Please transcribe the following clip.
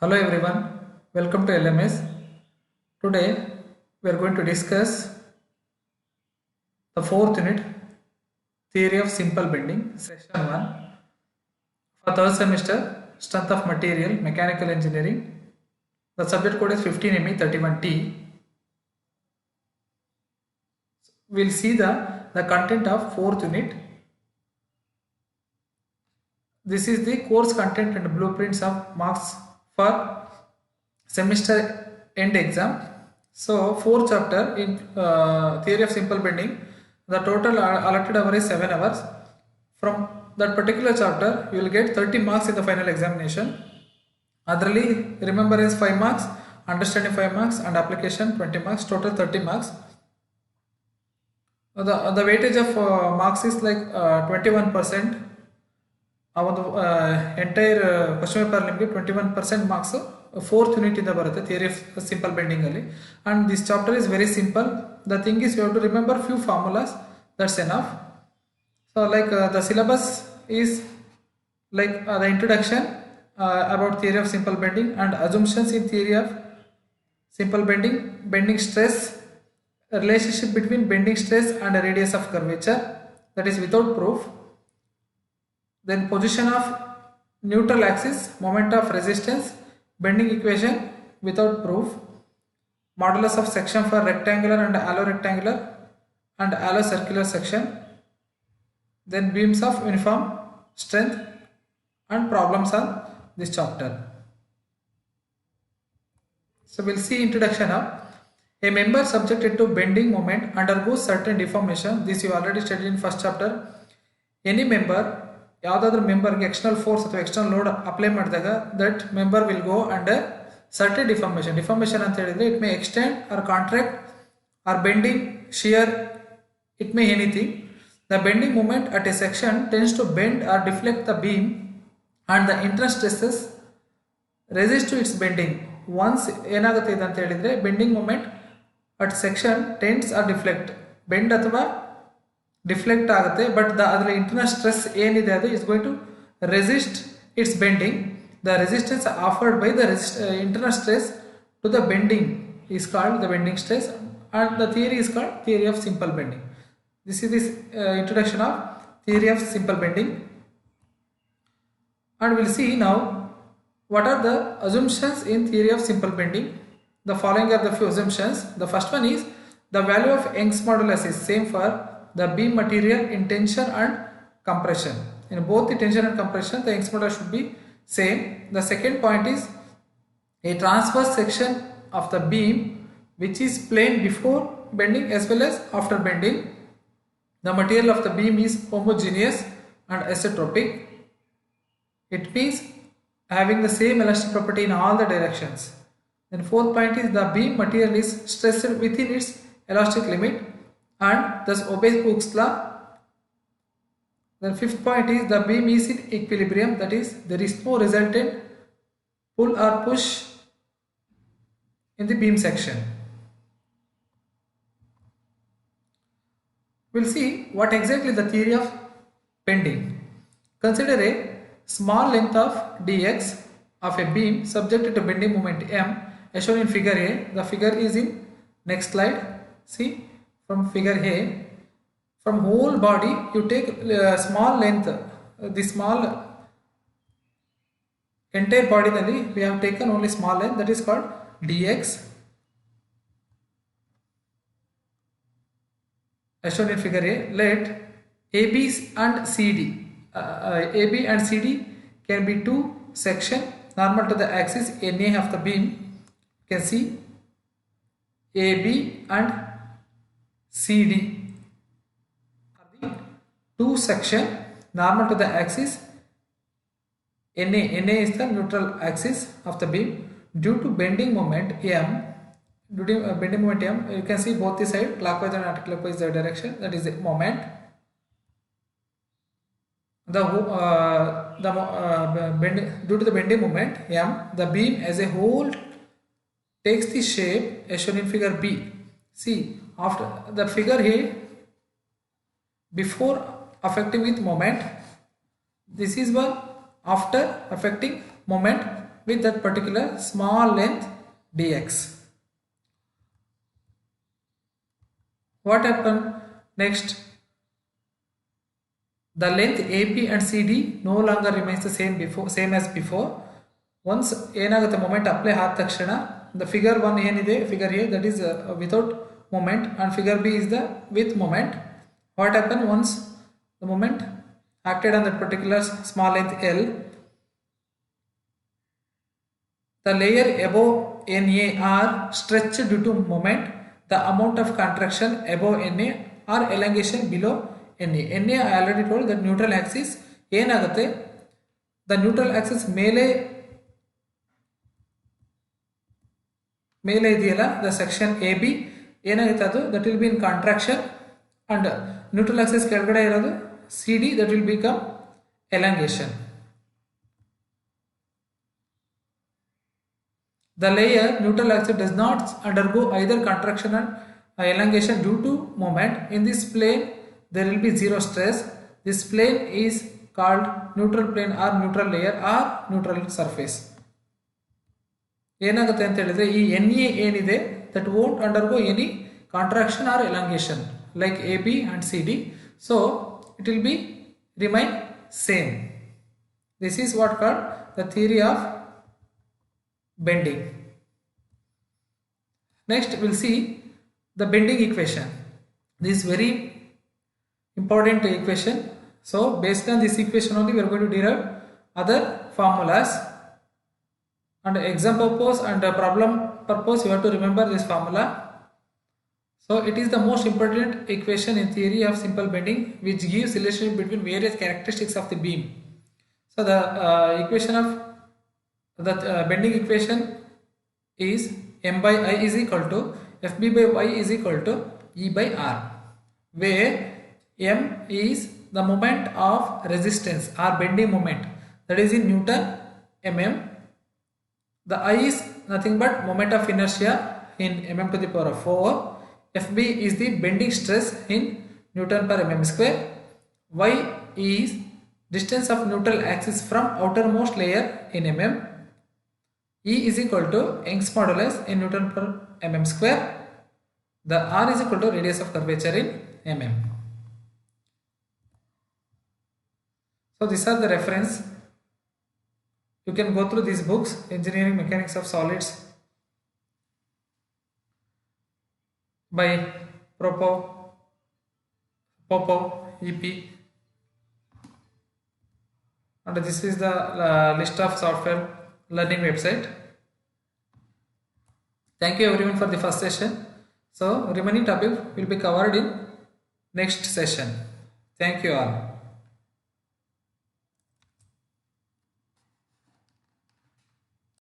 Hello everyone, welcome to LMS. Today we are going to discuss the fourth unit, Theory of Simple Bending, Session 1 for third semester, Strength of Material, Mechanical Engineering. The subject code is 15ME 31T. We will see the content of fourth unit. This is the course content and blueprints of marks for semester end exam. So, fourth chapter in Theory of Simple Bending, the total allotted hour is 7 hours. From that particular chapter, you will get 30 marks in the final examination. Otherly, remembrance 5 marks, understanding 5 marks, and application 20 marks, total 30 marks. The weightage of marks is like 21%. ಒಂದು entire question paper ನಿಮಗೆ 21% marks fourth unit ಇಂದ ಬರುತ್ತೆ theory of simple bending ಅಲ್ಲಿ. And this chapter is very simple. The thing is you have to remember few formulas, that's enough. So like the syllabus is like the introduction about theory of simple bending and assumptions in theory of simple bending, bending stress, relationship between bending stress and radius of curvature, that is without proof. Then position of neutral axis, moment of resistance, bending equation without proof, modulus of section for rectangular and allorectangular and allocircular section, then beams of uniform strength and problems on this chapter. So we'll see introduction of a member subjected to bending moment undergoes certain deformation. This you already studied in first chapter. Any member, ಯಾವುದಾದ್ರೂ ಮೆಂಬರ್ಗೆ external force ಅಥವಾ external load apply ಮಾಡಿದಾಗ that member will go under certain deformation. Deformation ಅಂತ ಹೇಳಿದ್ರೆ it may extend or contract or bending, shear, it may anything. The bending moment at a section tends to bend or deflect the beam and the inter stresses resist to its bending. Once ಏನಾಗುತ್ತೆ ಇದು ಅಂತ ಹೇಳಿದ್ರೆ bending moment at section tends or deflect, bend ಅಥವಾ deflect ಆಗುತ್ತೆ, but ಅದರಲ್ಲಿ internal stress ಏನಿದೆ ಅದು is going to resist its bending. The resistance offered by the internal stress to the bending is called the bending stress and the theory is called theory of simple bending. This is this introduction of theory of simple bending. And we'll see now what are the assumptions in theory of simple bending. The following are the few assumptions. The first one is the value of Young's modulus is same for the beam material in tension and compression. In both the tension and compression, the Young's modulus should be same. The second point is a transverse section of the beam which is plane before bending as well as after bending. The material of the beam is homogeneous and isotropic. It means having the same elastic property in all the directions. Then fourth point is the beam material is stressed within its elastic limit and thus obeys Hooke's law. Then fifth point is the beam is in equilibrium, that is there is no resultant pull or push in the beam section. We'll see what exactly the theory of bending. Consider a small length of dx of a beam subjected to bending moment m as shown in figure A. The figure is in next slide. See from figure A, from whole body you take small length, the small entire body nalli we have taken only small length, that is called dx as shown in figure A. Let AB and CD AB and CD can be two sections normal to the axis NA of the beam. You can see AB and CD are the two sections normal to the axis NA. NA is the neutral axis of the beam. Due to bending moment M, due to bending moment M, you can see both the side clockwise and anti-clockwise direction, that is the moment. Due to the bending moment M, the beam as a whole takes the shape as shown in figure B. See, after the figure here, before affecting with moment, this is one after affecting moment with that particular small length dx. What happened next? The length AP and CD no longer remains the same as before. Once ಏನಾಗುತ್ತೆ moment apply ಆದ ತಕ್ಷಣ the figure 1 ಏನಿದೆ figure A, that is without moment, and figure B is the with moment. What happened once the moment acted on that particular small length L, the layer above NA are stretched due to moment. The amount of contraction above NA or elongation below NA. NA I already told that neutral axis ಏನಾಗುತ್ತೆ, the neutral axis ಮೇಲೆ ಇದೆಯಲ್ಲ the section AB ಏನಾಗುತ್ತೆ ಅದು that will be in contraction, and neutral axis ಕೆಳಗಡೆ ಇರೋದು CD that will become elongation. The layer neutral axis does not undergo either contraction and elongation due to moment. In this plane there will be zero stress. This plane is called neutral plane or neutral layer or neutral surface. ಏನಾಗುತ್ತೆ ಅಂತ ಹೇಳಿದ್ರೆ ಈ NA ಏನಿದೆ that won't undergo any contraction or elongation like AB and CD, so it will be remain same. This is what called the theory of bending. Next we'll see the bending equation. This is very important equation. So based on this equation only we are going to derive other formulas, and exam purpose and problem purpose you have to remember this formula. So it is the most important equation in theory of simple bending, which gives relationship between various characteristics of the beam. So the equation of the bending equation is m by I is equal to Fb by y is equal to E by R, where m is the moment of resistance or bending moment, that is in Newton mm. The I is nothing but moment of inertia in mm to the power of 4. Fb is the bending stress in Newton per mm square. Y is distance of neutral axis from outermost layer in mm. E is equal to Young's modulus in Newton per mm square. The R is equal to radius of curvature in mm. So these are the reference. You can go through these books, Engineering Mechanics of Solids by Popo, EP, and this is the list of software learning website. Thank you everyone for the first session. So remaining topic will be covered in next session. Thank you all.